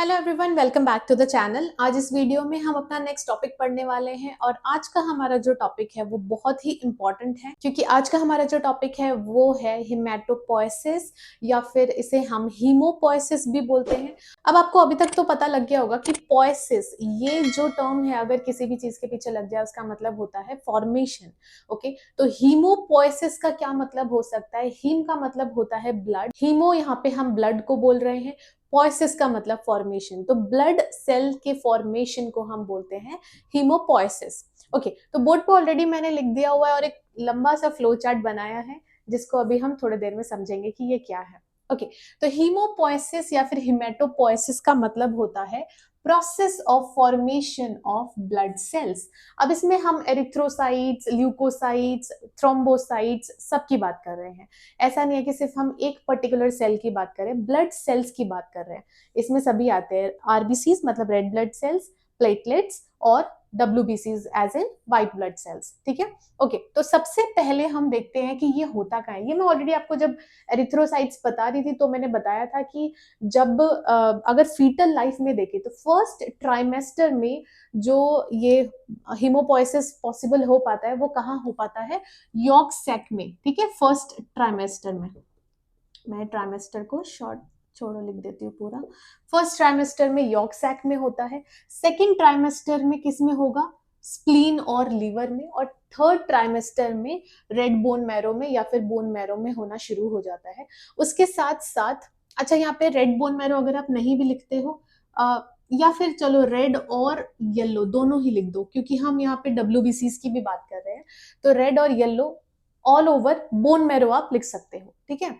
Hello everyone, welcome back to the channel. आज इस video में हम अपना नेक्स्ट टॉपिक पढ़ने वाले हैं और आज का हमारा जो टॉपिक है वो बहुत ही इम्पोर्टेंट है क्योंकि आज का हमारा जो टॉपिक है वो है हिमेटोपोएसिस या फिर इसे हम हीमोपोएसिस भी बोलते हैं। अब आपको अभी तक तो पता लग गया होगा कि पोएसिस ये जो टर्म है अगर किसी भी चीज के पीछे लग जाए उसका मतलब होता है फॉर्मेशन। ओके, तो हीमोपोएसिस का क्या मतलब हो सकता है? हीम का मतलब होता है ब्लड, हीमो यहाँ पे हम ब्लड को बोल रहे हैं, पोएसिस का मतलब फॉर्मेशन। तो ब्लड सेल के फॉर्मेशन को हम बोलते हैं हीमोपोएसिस। ओके, तो बोर्ड पे ऑलरेडी मैंने लिख दिया हुआ है और एक लंबा सा फ्लो चार्ट बनाया है जिसको अभी हम थोड़ी देर में समझेंगे कि ये क्या है। ओके, तो हीमोपोएसिस या फिर हिमेटोपोएसिस का मतलब होता है process of formation of blood cells. अब इसमें हम एरिथ्रोसाइट्स, ल्यूकोसाइट्स, थ्रोम्बोसाइट्स सबकी बात कर रहे हैं। ऐसा नहीं है कि सिर्फ हम एक पर्टिकुलर सेल की बात करें, ब्लड सेल्स की बात कर रहे हैं। इसमें सभी आते हैं, आरबीसीज मतलब रेड ब्लड सेल्स, प्लेटलेट्स और डब्ल्यूबीसीज as in white blood cells. ठीक है, ओके। तो सबसे पहले हम देखते हैं कि ये होता क्या है। ये मैं ऑलरेडी आपको जब एरिथ्रोसाइट्स बता रही थी तो मैंने बताया था कि जब अगर फीटल लाइफ में देखें तो फर्स्ट ट्राइमेस्टर में जो ये हीमोपोएसिस पॉसिबल हो पाता है वो कहाँ हो पाता है? यॉर्क सैक में। ठीक है, फर्स्ट ट्राइमेस्टर में। मैं ट्राइमेस्टर को शॉर्ट छोड़ो लिख देती हूँ पूरा। फर्स्ट ट्राइमेस्टर में यॉर्क सैक में होता है, सेकेंड ट्राइमेस्टर में किस में होगा? स्प्लीन और लीवर में, और थर्ड ट्राइमेस्टर में रेड बोन मैरो में या फिर बोन मैरो में होना शुरू हो जाता है। उसके साथ साथ अच्छा, यहाँ पे रेड बोन मैरो अगर आप नहीं भी लिखते हो या फिर चलो रेड और येलो दोनों ही लिख दो क्योंकि हम यहाँ पे डब्ल्यूबीसीज की भी बात कर रहे हैं। तो रेड और yellow all over bone marrow आप लिख सकते हो। ठीक है,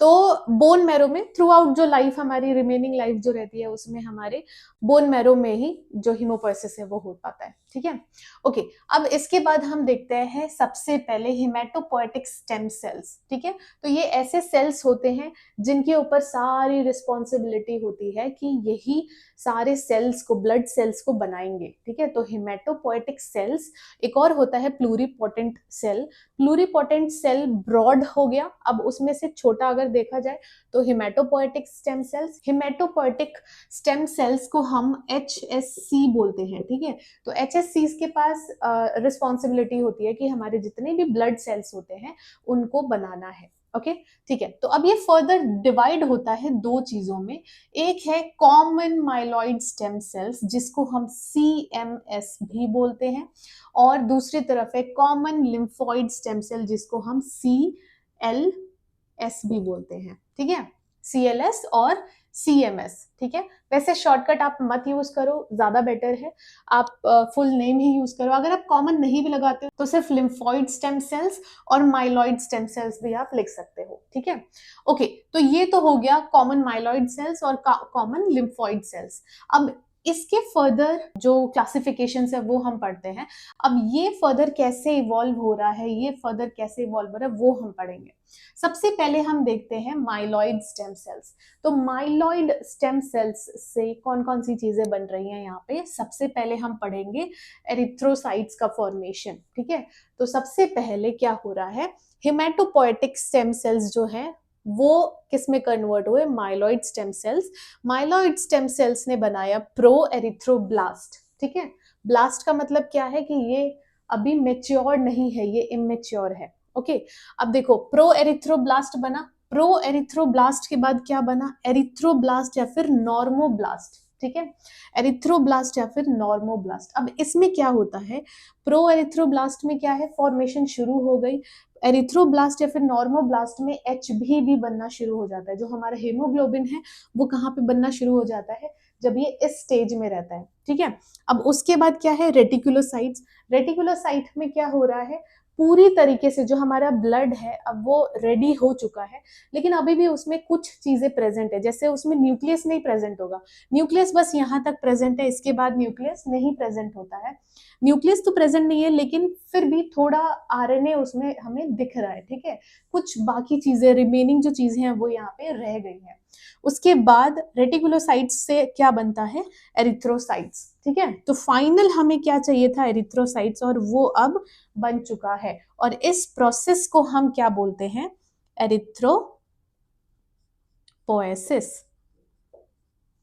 तो बोन मैरो में थ्रू आउट जो लाइफ हमारी रिमेनिंग लाइफ जो रहती है उसमें हमारे बोन मैरो में ही जो हीमोपोएसिस है वो हो पाता है। ठीक है, ओके। अब इसके बाद हम देखते हैं सबसे पहले हिमेटोपोएटिक स्टेम सेल्स। ठीक है, तो ये ऐसे सेल्स होते हैं जिनके ऊपर सारी रिस्पॉन्सिबिलिटी होती है कि यही सारे सेल्स को, ब्लड सेल्स को बनाएंगे। ठीक है, तो हिमेटोपोएटिक सेल्स। एक और होता है pluripotent cell. Pluripotent cell broad हो गया। अब उसमें से छोटा अगर देखा जाए तो haematopoietic stem cells. Haematopoietic stem cells को हम HSC बोलते हैं। ठीक है, तो HSC के पास रिस्पॉन्सिबिलिटी होती है कि हमारे जितने भी ब्लड सेल्स होते हैं उनको बनाना है। ओके, ठीक है। तो अब ये फर्दर डिवाइड होता है दो चीजों में। एक है कॉमन माइलॉइड स्टेम सेल्स जिसको हम CMS भी बोलते हैं, और दूसरी तरफ है कॉमन लिम्फोइड स्टेम सेल जिसको हम CLS भी बोलते हैं। ठीक है, CLS और CMS। ठीक है, वैसे शॉर्टकट आप मत यूज करो, ज्यादा बेटर है आप फुल नेम ही यूज करो। अगर आप कॉमन नहीं भी लगाते हो तो सिर्फ लिम्फोइड स्टेम सेल्स और माइलॉइड स्टेम सेल्स भी आप लिख सकते हो। ठीक है, ओके। तो ये तो हो गया कॉमन माइलॉइड सेल्स और कॉमन लिम्फोइड सेल्स। अब इसके फर्दर जो क्लासिफिकेशन है वो हम पढ़ते हैं। अब ये फर्दर कैसे इवॉल्व हो रहा है, ये फर्दर कैसे इवॉल्व हो रहा है वो हम पढ़ेंगे। सबसे पहले हम देखते हैं माइलॉइड स्टेम सेल्स। तो माइलॉइड स्टेम सेल्स से कौन कौन सी चीजें बन रही हैं यहाँ पे? सबसे पहले हम पढ़ेंगे एरिथ्रोसाइट्स का फॉर्मेशन। ठीक है, तो सबसे पहले क्या हो रहा है, हिमेटोपोएटिक स्टेम सेल्स जो है वो किस में कन्वर्ट हुए? Myeloid stem cells. Myeloid stem cells ने बनाया प्रो एरिथ्रोब्लास्ट। ठीक है, ब्लास्ट का मतलब क्या है कि ये अभी मेच्योर नहीं है, ये इमेच्योर है। ओके, अब देखो प्रो एरिथ्रोब्लास्ट बना, प्रो एरिथ्रोब्लास्ट के बाद क्या बना? एरिथ्रोब्लास्ट या फिर नॉर्मोब्लास्ट। ठीक है, एरिथ्रोब्लास्ट या फिर नॉर्मोब्लास्ट। अब इसमें क्या होता है, प्रो एरिथ्रोब्लास्ट में क्या है, फॉर्मेशन शुरू हो गई। एरिथ्रोब्लास्ट या फिर नॉर्मोब्लास्ट में HB भी बनना शुरू हो जाता है। जो हमारा हेमोग्लोबिन है वो कहाँ पे बनना शुरू हो जाता है? जब ये इस स्टेज में रहता है। ठीक है, अब उसके बाद क्या है, रेटिकुलोसाइट्स। रेटिकुलोसाइट में क्या हो रहा है, पूरी तरीके से जो हमारा ब्लड है अब वो रेडी हो चुका है, लेकिन अभी भी उसमें कुछ चीजें प्रेजेंट है। जैसे उसमें न्यूक्लियस नहीं प्रेजेंट होगा, न्यूक्लियस बस यहाँ तक प्रेजेंट है, इसके बाद न्यूक्लियस नहीं प्रेजेंट होता है। न्यूक्लियस तो प्रेजेंट नहीं है लेकिन फिर भी थोड़ा RNA उसमें हमें दिख रहा है। ठीक है, कुछ बाकी चीजें, रिमेनिंग जो चीजें हैं वो यहाँ पे रह गई हैं। उसके बाद रेटिकुलोसाइट्स से क्या बनता है? एरिथ्रोसाइट्स। ठीक है, तो फाइनल हमें क्या चाहिए था? एरिथ्रोसाइट्स, और वो अब बन चुका है। और इस प्रोसेस को हम क्या बोलते हैं? एरिथ्रोपोएसिस।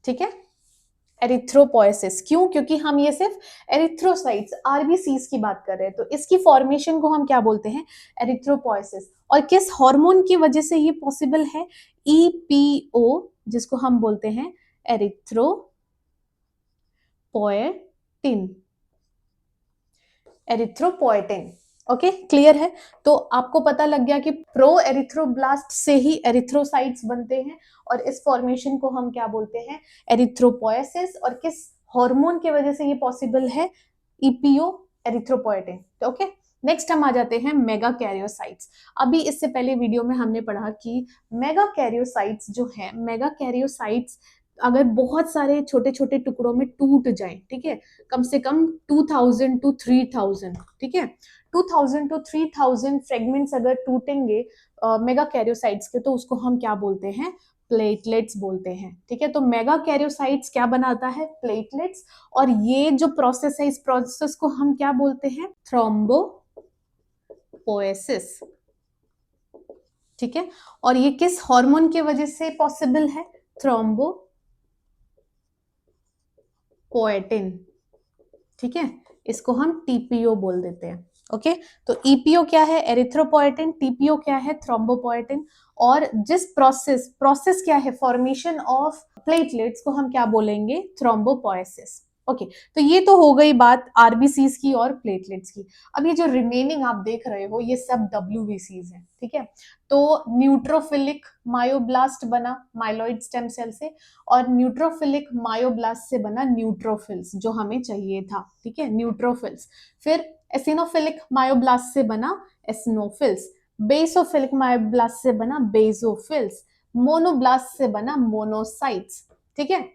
ठीक है, एरिथ्रोपोएसिस। क्यों? क्योंकि हम ये सिर्फ एरिथ्रोसाइट्स आरबीसीज की बात कर रहे हैं, तो इसकी फॉर्मेशन को हम क्या बोलते हैं? एरिथ्रोपोएसिस। और किस हार्मोन की वजह से ये पॉसिबल है? ईपीओ, जिसको हम बोलते हैं एरिथ्रोपोएटिन। एरिथ्रोपोएटिन। ओके, क्लियर है? तो आपको पता लग गया कि प्रो एरिथ्रोब्लास्ट से ही एरिथ्रोसाइट्स बनते हैं, और इस फॉर्मेशन को हम क्या बोलते हैं? एरिथ्रोपोएसिस। और किस हार्मोन की वजह से ये पॉसिबल है? EPO, erythropoietin. ओके, नेक्स्ट हम आ जाते हैं मेगा कैरियोसाइट्स। अभी इससे पहले वीडियो में हमने पढ़ा कि मेगा कैरियोसाइट्स जो है, मेगा कैरियोसाइट्स अगर बहुत सारे छोटे छोटे टुकड़ों में टूट जाएं, ठीक है, कम से कम 2000 टू 3000, ठीक है, 2000 टू 3000 फ्रेगमेंट्स अगर टूटेंगे मेगा कैरियोसाइट्स के, तो उसको हम क्या बोलते हैं? प्लेटलेट्स बोलते हैं। ठीक है, तो मेगा कैरियोसाइट्स क्या बनाता है? प्लेटलेट्स। और ये जो प्रोसेस है, इस प्रोसेस को हम क्या बोलते हैं? थ्रोम्बोपोएसिस। ठीक है, और ये किस हार्मोन की वजह से पॉसिबल है? थ्रोम्बोपोएटिन। ठीक है, इसको हम टीपीओ बोल देते हैं। ओके, तो ईपीओ क्या है? एरिथ्रोपोएटिन। टीपीओ क्या है? थ्रोम्बोपोएटिन। और जिस प्रोसेस क्या है? फॉर्मेशन ऑफ प्लेटलेट्स को हम क्या बोलेंगे? थ्रोम्बोपोएसिस। ओके, तो ये तो हो गई बात आरबीसीज की और प्लेटलेट्स की। अब ये जो रिमेनिंग आप देख रहे हो, ये सब डब्ल्यूबीसीज है। ठीक है, तो न्यूट्रोफिलिक मायोब्लास्ट बना माइलॉइड स्टेम सेल से, और न्यूट्रोफिलिक मायोब्लास्ट से बना न्यूट्रोफिल्स, जो हमें चाहिए था। ठीक है, न्यूट्रोफिल्स। फिर एसिनोफिलिक मायोब्लास्ट से बना एसिनोफिल्स, बेसोफिलिक मायोब्लास्ट से बना बेसोफिल्स, मोनोब्लास्ट से बना मोनोसाइट्स। ठीक है,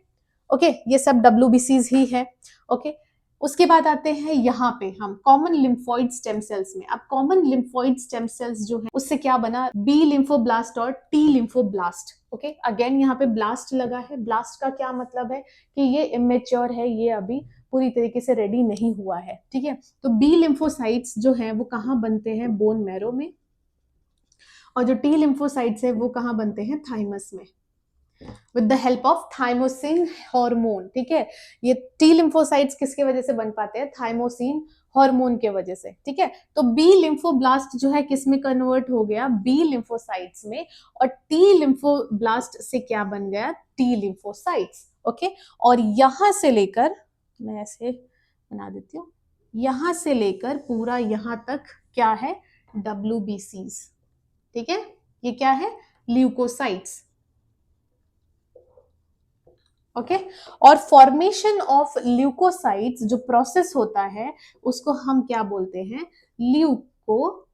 ओके, ये सब डब्ल्यूबीसीज ही है। ओके, उसके बाद आते हैं यहाँ पे हम कॉमन लिम्फोइड स्टेम सेल्स में। अब कॉमन लिम्फोइड स्टेम सेल्स जो है, उससे क्या बना? बी लिम्फोब्लास्ट और टी लिम्फोब्लास्ट। ओके, अगेन यहाँ पे ब्लास्ट लगा है। ब्लास्ट का क्या मतलब है? कि ये इमेच्योर है, ये अभी पूरी तरीके से रेडी नहीं हुआ है। ठीक है, तो बी लिम्फोसाइट्स जो है वो कहाँ बनते हैं? बोन मैरो में। और जो टी लिम्फोसाइट्स है वो कहाँ बनते हैं? थाइमस में, with the help of thymosin hormone. ठीक है, ये टी लिम्फोसाइट्स किसके वजह से बन पाते हैं? थाइमोसिन हार्मोन के वजह से। ठीक है, तो बी लिम्फोब्लास्ट जो है किस में कन्वर्ट हो गया? बी लिम्फोसाइट्स में। और टी लिम्फोब्लास्ट से क्या बन गया? T lymphocytes. ओके, और यहां से लेकर, मैं ऐसे बना देती हूँ, यहां से लेकर पूरा यहां तक क्या है? डब्ल्यूबीसीज। ठीक है, ये क्या है? ल्यूकोसाइट्स। ओके, और फॉर्मेशन ऑफ ल्यूकोसाइट्स जो प्रोसेस होता है, उसको हम क्या बोलते हैं? ल्यूकोपोएसिस।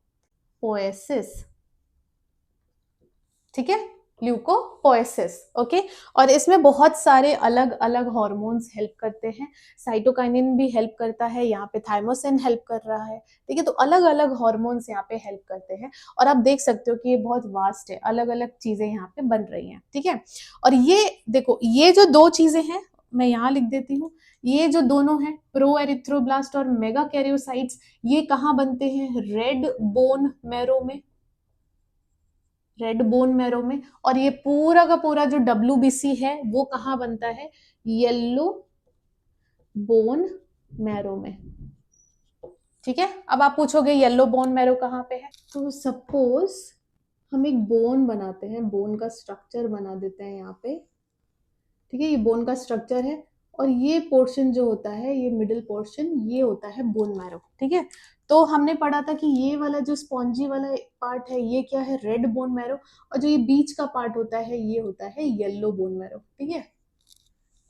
ठीक है, ल्यूकोपोएसिस। ओके, और इसमें बहुत सारे अलग अलग हार्मोन्स हेल्प करते हैं। साइटोकाइनिन भी हेल्प करता है, यहाँ पे थाइमोसिन हेल्प कर रहा है। ठीक है, तो अलग अलग हार्मोन्स यहाँ पे हेल्प करते हैं, और आप देख सकते हो कि ये बहुत वास्ट है, अलग अलग चीजें यहाँ पे बन रही हैं। ठीक है, और ये देखो, ये जो दो चीजें हैं, मैं यहाँ लिख देती हूँ, ये जो दोनों हैं, प्रो एरिथ्रोब्लास्ट और मेगा कैरियोसाइट्स, ये कहाँ बनते हैं? रेड बोन मैरो में, रेड बोन मैरो में। और ये पूरा का पूरा जो डब्ल्यूबीसी है वो कहाँ बनता है? येलो बोन मैरो में। ठीक है, अब आप पूछोगे येलो बोन मैरो कहाँ पे है? तो सपोज हम एक बोन बनाते हैं, बोन का स्ट्रक्चर बना देते हैं यहाँ पे। ठीक है, ये बोन का स्ट्रक्चर है, और ये पोर्शन जो होता है, ये मिडिल पोर्शन, ये होता है बोन मैरो। ठीक है, तो हमने पढ़ा था कि ये वाला जो स्पॉन्जी वाला पार्ट है, ये क्या है? Red bone marrow. और जो ये बीच का पार्ट होता है, ये होता है येलो बोन मैरो। ठीक है,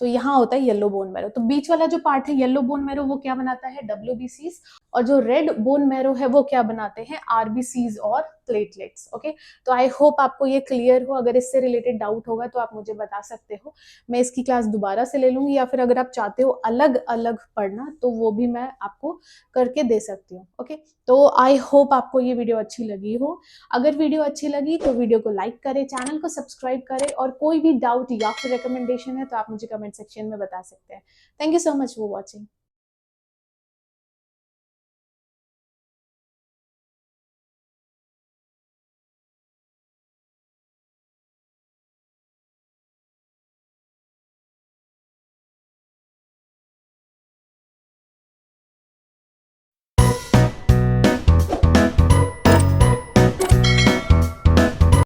तो यहाँ होता है येलो बोन मैरो। तो बीच वाला जो पार्ट है येलो बोन मैरो, वो क्या बनाता है? डब्ल्यूबीसीज। और जो रेड बोन मैरो है वो क्या बनाते हैं? आरबीसीज और प्लेटलेट्स। ओके, तो आई होप आपको ये क्लियर हो। अगर इससे रिलेटेड डाउट होगा तो आप मुझे बता सकते हो, मैं इसकी क्लास दोबारा से ले लूंगी, या फिर अगर आप चाहते हो अलग अलग पढ़ना तो वो भी मैं आपको करके दे सकती हूँ। ओके, तो आई होप आपको ये वीडियो अच्छी लगी हो। अगर वीडियो अच्छी लगी तो वीडियो को लाइक करें, चैनल को सब्सक्राइब करें, और कोई भी डाउट या फिर रिकमेंडेशन है तो आप मुझे कमेंट सेक्शन में बता सकते हैं। Thank you so much for watching.